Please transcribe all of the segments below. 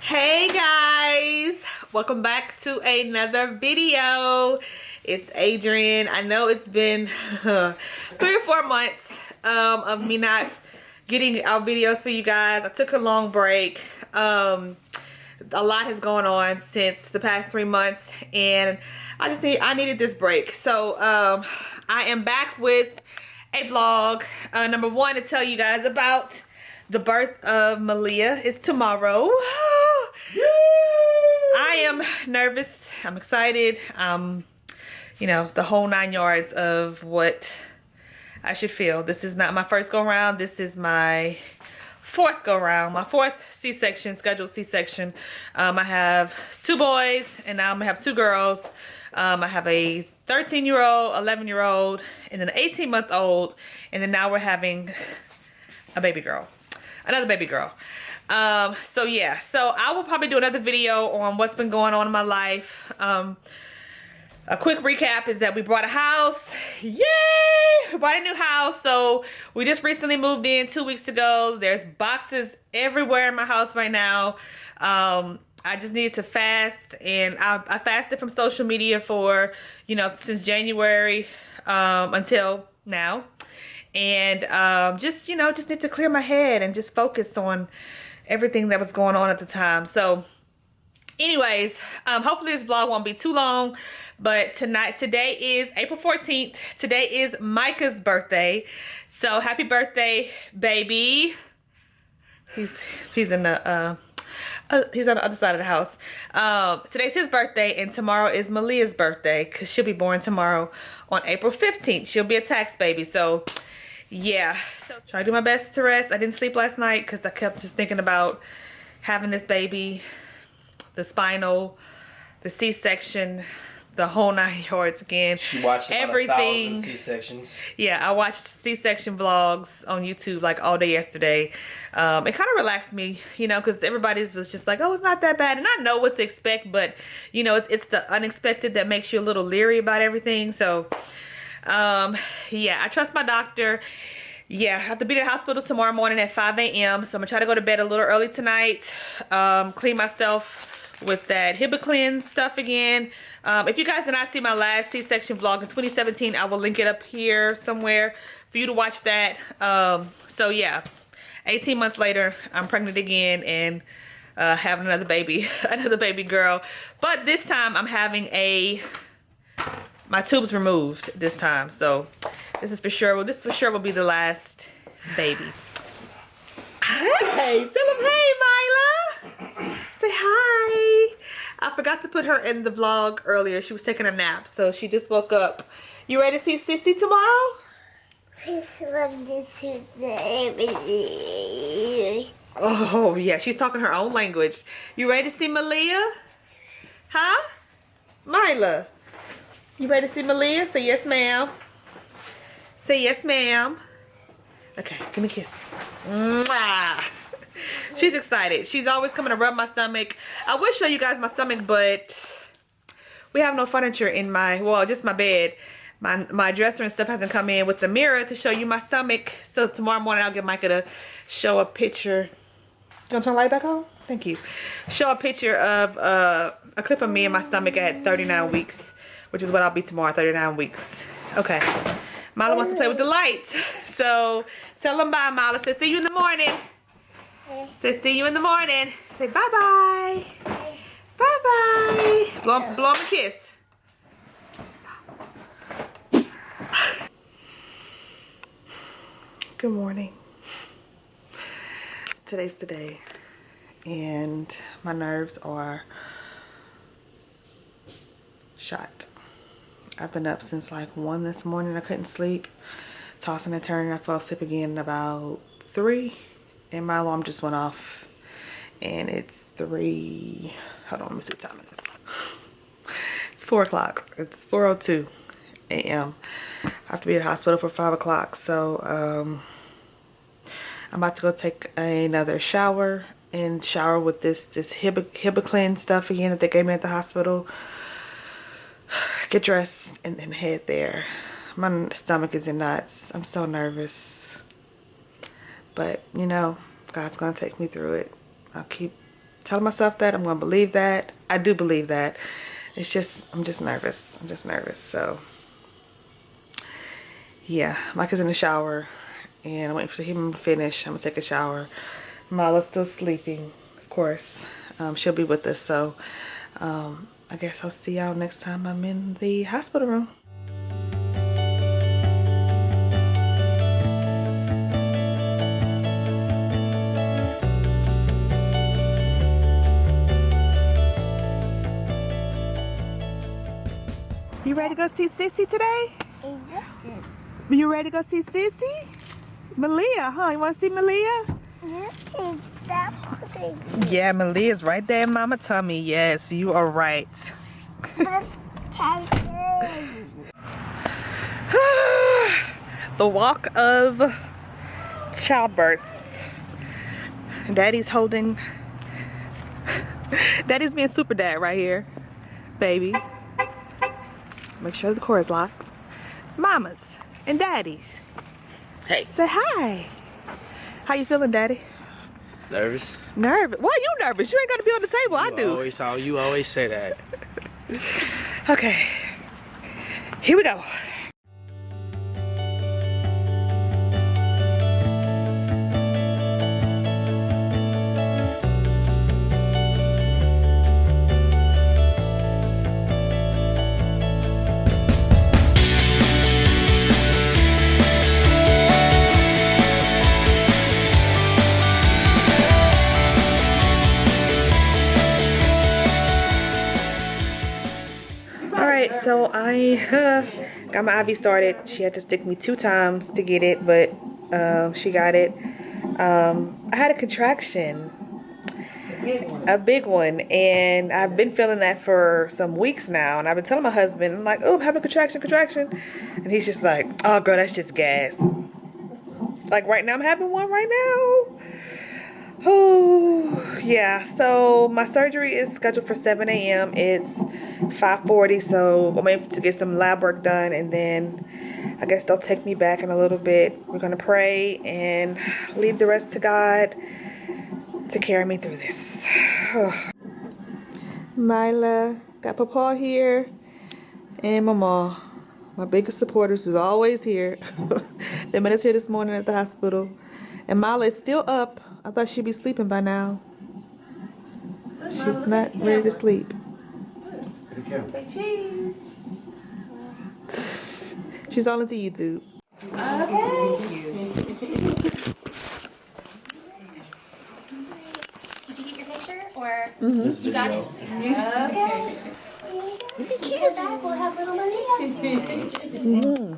Hey guys, welcome back to another video. It's Adrianne. I know it's been 3 or 4 months of me not getting out videos for you guys. I took a long break. A lot has gone on since the past 3 months, and I needed this break. So I am back with a vlog. Number one, to tell you guys about the birth of Malia is tomorrow. I am nervous. I'm excited. You know, the whole 9 yards of what I should feel. This is not my first go round. This is my 4th go round. My 4th C-section, scheduled C-section. I have 2 boys, and now I'm gonna have 2 girls. I have a 13-year-old, 11-year-old, and an 18-month-old, and then now we're having a baby girl. Another baby girl. So yeah, so I will probably do another video on what's been going on in my life. A quick recap is that we bought a house. Yay! We bought a new house. So we just recently moved in 2 weeks ago. There's boxes everywhere in my house right now. I just needed to fast, and I fasted from social media for, you know, since January until now. And just, you know, just need to clear my head and just focus on everything that was going on at the time. So anyways, hopefully this vlog won't be too long, but today is April 14th. Today is Micah's birthday. So happy birthday, baby. He's in the he's on the other side of the house. Today's his birthday, and tomorrow is Malia's birthday, because she'll be born tomorrow on April 15th. She'll be a tax baby. So yeah, so try to do my best to rest. I didn't sleep last night because I kept just thinking about having this baby, the spinal, the C-section, the whole 9 yards again. She watched about everything. 1,000 C-sections. Yeah, I watched C-section vlogs on YouTube like all day yesterday. It kind of relaxed me, you know, because everybody's was just like, oh, it's not that bad. And I know what to expect, but you know, it's the unexpected that makes you a little leery about everything. So yeah, I trust my doctor. Yeah, I have to be at the hospital tomorrow morning at 5 a.m. So I'm gonna try to go to bed a little early tonight. Clean myself with that HIBA stuff again. If you guys did not see my last C-section vlog in 2017, I will link it up here somewhere for you to watch that. So yeah, 18 months later, I'm pregnant again and having another baby, another baby girl. But this time I'm having my tubes removed this time. So this is for sure. Well, this for sure will be the last baby. Hey, tell them hey, Mila. Say hi. I forgot to put her in the vlog earlier. She was taking a nap, so she just woke up. You ready to see Sissy tomorrow? Oh yeah, she's talking her own language. You ready to see Malia? Huh? Mila? You ready to see Malia? Say yes, ma'am. Say yes, ma'am. Okay, give me a kiss. Mwah. She's excited. She's always coming to rub my stomach. I would show you guys my stomach, but we have no furniture in well, just my bed. My dresser and stuff hasn't come in with the mirror to show you my stomach. So tomorrow morning I'll get Micah to show a picture. You gonna turn the light back on? Thank you. Show a picture of a clip of me and my stomach at 39 weeks. Which is what I'll be tomorrow, 39 weeks. Okay. Mila wants to play with the light. So tell them bye, Mila. Say see you in the morning. Say see you in the morning. Say bye-bye. Bye-bye. Blow him a kiss. Good morning. Today's the day. And my nerves are shot. I've been up since like 1 this morning. I couldn't sleep. Tossing and turning. I fell asleep again about 3. And my alarm just went off. And it's 3. Hold on, let me see what time it is. It's 4 o'clock. It's 4:02 a.m. I have to be at the hospital for 5 o'clock. So I'm about to go take another shower. And shower with this HIBA stuff again that they gave me at the hospital. Get dressed and then head there. My stomach is in knots. I'm so nervous. But, you know, God's going to take me through it. I'll keep telling myself that. I'm gonna believe that. I do believe that. It's just, I'm just nervous. I'm just nervous. So yeah, Mike is in the shower and I'm waiting for him to finish. I'm gonna take a shower. Mala's still sleeping, of course. She'll be with us. So I guess I'll see y'all next time I'm in the hospital room. You ready to go see Sissy today? You ready to go see Sissy? Malia, huh? You want to see Malia? Yeah, Malia's right there in Mama tummy. Yes, you are right. The walk of childbirth. Daddy's holding. Daddy's being super dad right here, baby. Make sure the cord is locked. Mamas and daddies. Hey. Say hi. How you feeling, Daddy? Nervous? Nervous? Why are you nervous? You ain't got to be on the table. I do. You always say that. Okay. Here we go. So I got my IV started. She had to stick me 2 times to get it, but she got it. I had a contraction, a big one, and I've been feeling that for some weeks now. And I've been telling my husband, I'm like, oh, I'm having a contraction, and he's just like, oh, girl, that's just gas. Like right now, I'm having one right now. Oh, yeah. So my surgery is scheduled for 7 a.m. It's 5:40, so I'm waiting to get some lab work done, and then I guess they'll take me back in a little bit. We're gonna pray and leave the rest to God to carry me through this. Mila, got Papa here, and Mama, my biggest supporters, is always here. They met us here this morning at the hospital, and Mila is still up. I thought she'd be sleeping by now. She's not ready to sleep. Say cheese. She's all into YouTube. Okay. Did you get your picture or You got it? Okay. Get back, we'll have little Maria.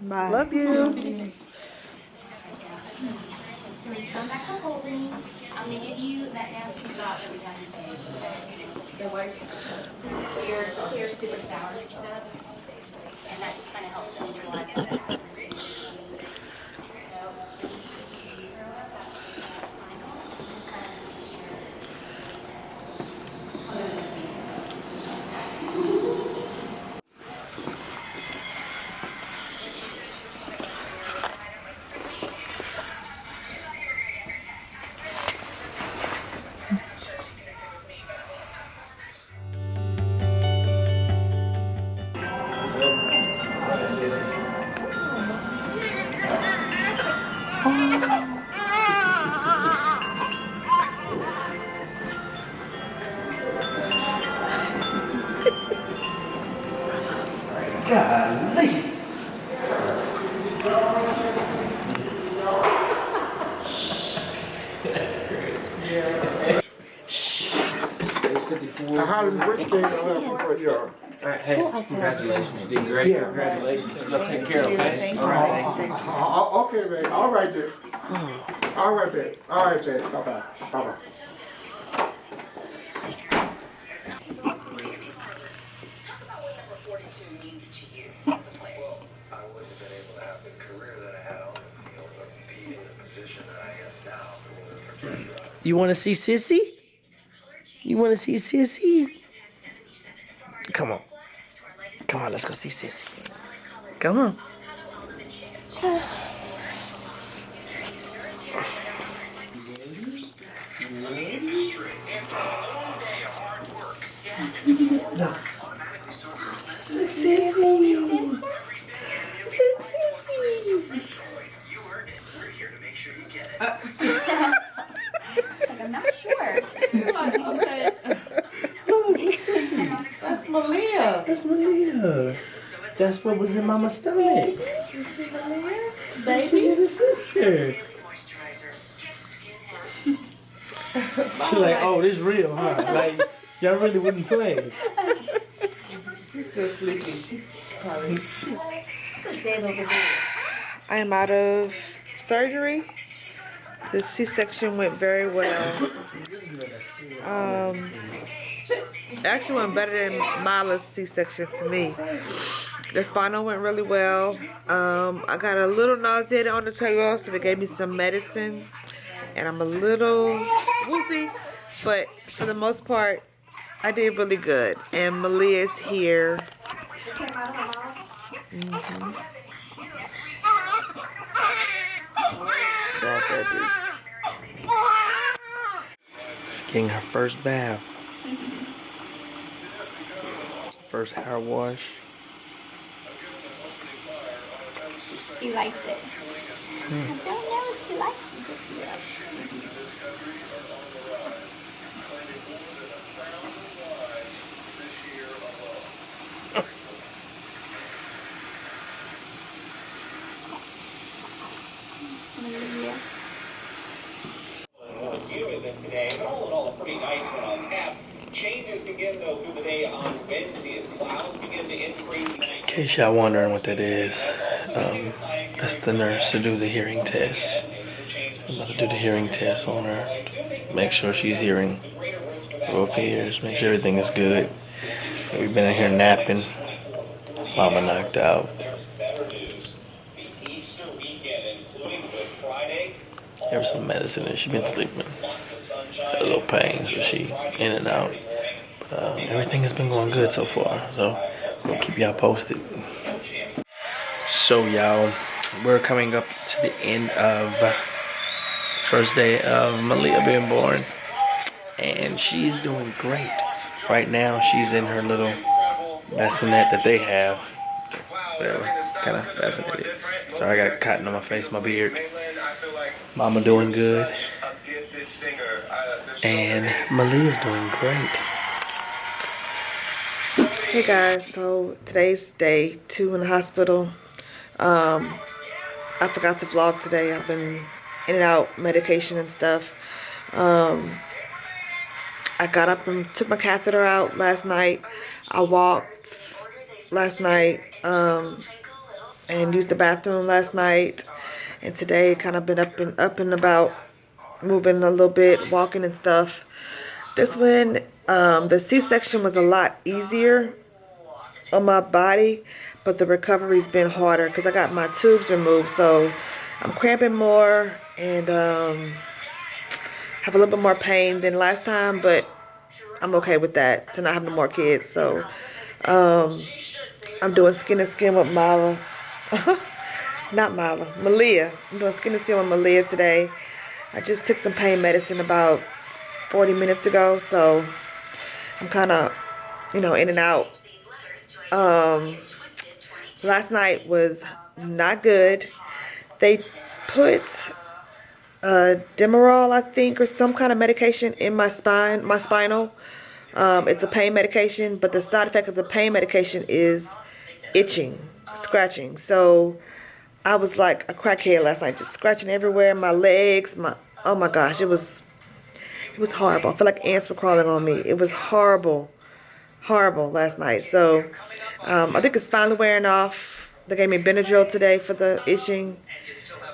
Bye. Love you. So we're just going back to holding. I'm gonna give you that nasty shot that we had to take. Okay? Just the clear, super sour stuff, and that just kind of helps neutralize that acid. So just throw it up, that's fine. Just kind Golly. Happy birthday for you. Hey, congratulations. You did great. Yeah. Congratulations. I'll take care of it, okay? All right. Okay, baby. All right, then. All right, baby. All right, baby. Bye-bye. Bye-bye. You want to see Sissy? You want to see Sissy? Come on. Come on, let's go see Sissy. Come on. Look. Look, Sissy. Look, Sissy. It's like, I'm not sure. Okay. Look, Sissy. That's Malia. That's Malia. That's what was in Mama's stomach. Baby, little sister. She like, oh, this real, huh? Like, y'all really wouldn't play. She's so sleepy. She's probably dead over there. I am out of surgery. The C-section went very well. It actually went better than Mila's C-section to me. The spinal went really well. I got a little nauseated on the table, so they gave me some medicine. And I'm a little woozy, but for the most part, I did really good. And Malia's here. She's getting her first bath. First hair wash. She likes it. I don't know if she likes it just yet. Today, but all in all, a pretty nice one on tap. Changes begin though through the day on Wednesday as clouds begin to increase. In case y'all wondering what that is, that's the nurse to do the hearing test. I'm about to do the hearing test on her. Make sure she's hearing both ears. Make sure everything is good. We've been in here napping. Mama knocked out. Give her some medicine and she's been sleeping. Got a little pain, so she in and out. But everything has been going good so far, so we'll keep y'all posted. So y'all, we're coming up to the end of first day of Malia being born, and she's doing great. Right now, she's in her little bassinet that they have. Whatever, kind of bassinet. Sorry, I got cotton on my face, my beard. Mama doing good. And Malia's doing great. Hey guys, so today's day 2 in the hospital. I forgot to vlog today. I've been in and out medication and stuff. I got up and took my catheter out last night. I walked last night and used the bathroom last night. And today kind of been up and about, moving a little bit, walking and stuff. This one, the C-section was a lot easier on my body, but the recovery's been harder because I got my tubes removed, so I'm cramping more and have a little bit more pain than last time, but I'm okay with that, to not have no more kids. So I'm doing skin to skin with Mala. Not Mala, Malia. I'm doing skin to skin with Malia today. I just took some pain medicine about 40 minutes ago, so I'm kind of, in and out. Last night was not good. They put Demerol, I think, or some kind of medication in my spinal. It's a pain medication, but the side effect of the pain medication is itching, scratching. So I was like a crackhead last night, just scratching everywhere, my legs, oh my gosh, it was horrible. I feel like ants were crawling on me. It was horrible last night. So I think it's finally wearing off. They gave me Benadryl today for the itching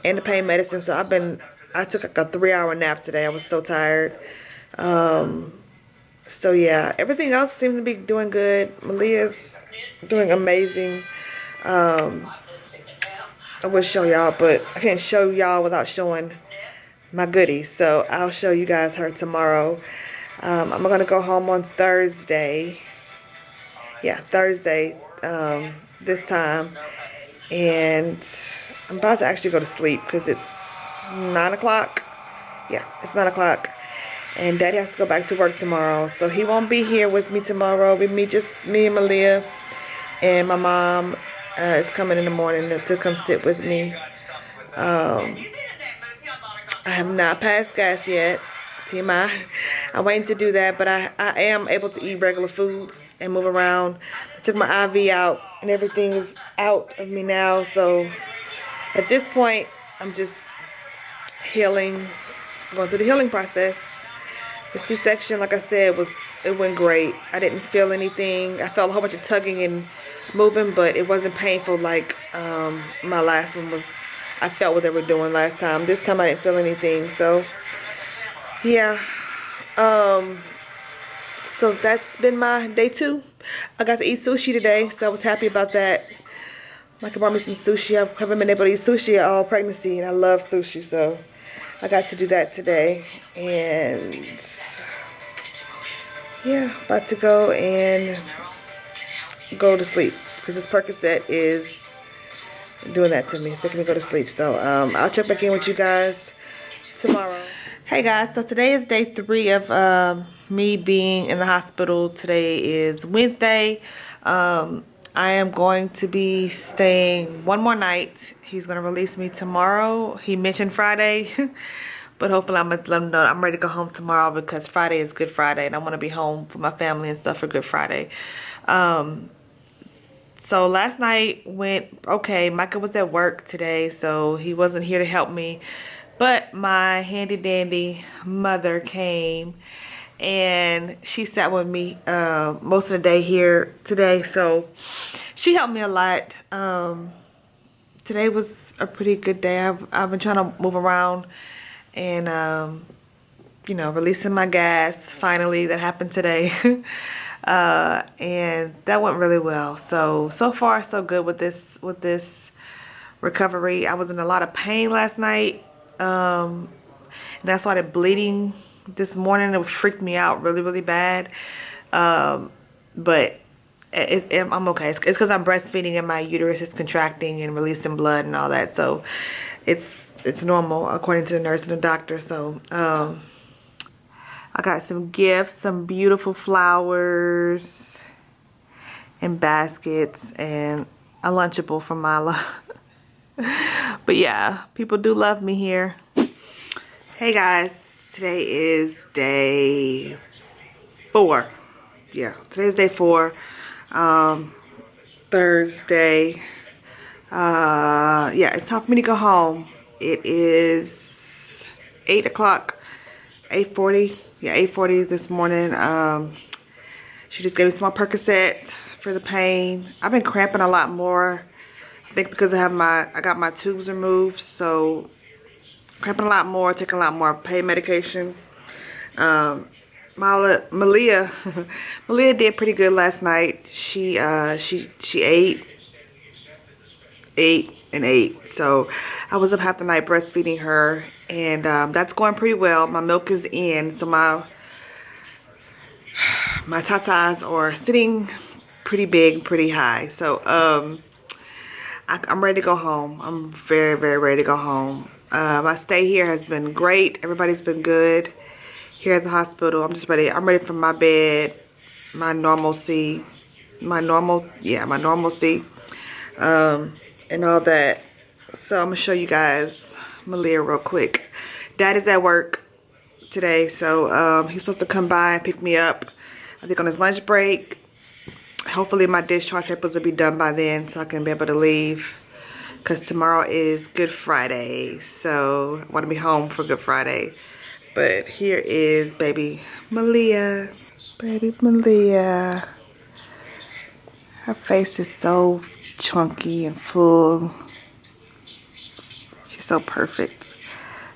and the pain medicine. So I took like a 3-hour nap today. I was so tired. So yeah, everything else seemed to be doing good. Malia's doing amazing. I would show y'all, but I can't show y'all without showing my goodies. So I'll show you guys her tomorrow. I'm going to go home on Thursday. Yeah, Thursday this time. And I'm about to actually go to sleep because it's 9 o'clock. Yeah, it's 9 o'clock. And Daddy has to go back to work tomorrow, so he won't be here with me tomorrow. It'll be just me and Malia, and my mom is coming in the morning to come sit with me. I have not passed gas yet, TMI. I'm waiting to do that, but I am able to eat regular foods and move around. I took my IV out, and everything is out of me now, so at this point, I'm just healing, going through the healing process. The C-section, like I said, it went great. I didn't feel anything. I felt a whole bunch of tugging and moving, but it wasn't painful like my last one was. I felt what they were doing last time. This time I didn't feel anything. So, yeah. So that's been my day 2. I got to eat sushi today, so I was happy about that. Micah brought me some sushi. I haven't been able to eat sushi all pregnancy, and I love sushi, so I got to do that today. And yeah, about to go and go to sleep because this Percocet is doing that to me. It's making me go to sleep. So I'll check back in with you guys tomorrow. Hey guys, so today is day 3 of me being in the hospital. Today is Wednesday. I am going to be staying one more night. He's going to release me tomorrow. He mentioned Friday, but hopefully I'm going to let him know I'm ready to go home tomorrow because Friday is Good Friday and I want to be home for my family and stuff for Good Friday. So last night went okay. Micah was at work today, so he wasn't here to help me. But my handy dandy mother came and she sat with me most of the day here today, so she helped me a lot. Today was a pretty good day. I've been trying to move around and you know, releasing my gas. Finally, that happened today. And that went really well. So far so good with this recovery. I was in a lot of pain last night, and I started bleeding this morning. It freaked me out really bad, but I'm okay. It's because I'm breastfeeding and my uterus is contracting and releasing blood and all that, so it's normal according to the nurse and the doctor. So I got some gifts, some beautiful flowers and baskets and a Lunchable from Mila. But yeah, people do love me here. Hey guys. Today is day 4. Yeah, today's day 4. Thursday. Yeah, it's time for me to go home. It is 8 o'clock, 8:40. Yeah, 8:40 this morning. She just gave me some more Percocet for the pain. I've been cramping a lot more. I think because I got my tubes removed, so cramping a lot more, taking a lot more pain medication. Malia did pretty good last night. She ate and ate. So I was up half the night breastfeeding her, and that's going pretty well. My milk is in, so my tatas are sitting pretty big, pretty high. So I'm ready to go home. I'm very ready to go home. My stay here has been great. Everybody's been good here at the hospital. I'm just ready. I'm ready for my bed, my normalcy, and all that. So I'm gonna show you guys Malia real quick. Dad is at work today, so he's supposed to come by and pick me up, I think on his lunch break. Hopefully my discharge papers will be done by then so I can be able to leave, because tomorrow is Good Friday, so I want to be home for Good Friday. But here is baby Malia. Baby Malia. Her face is so chunky and full. She's so perfect.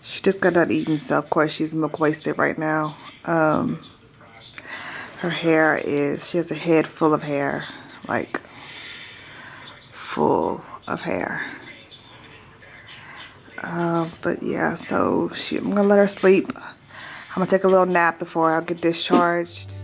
She just got done eating, so of course she's milk wasted right now. Her hair she has a head full of hair, like full of hair. But yeah, so I'm gonna let her sleep. I'm gonna take a little nap before I get discharged.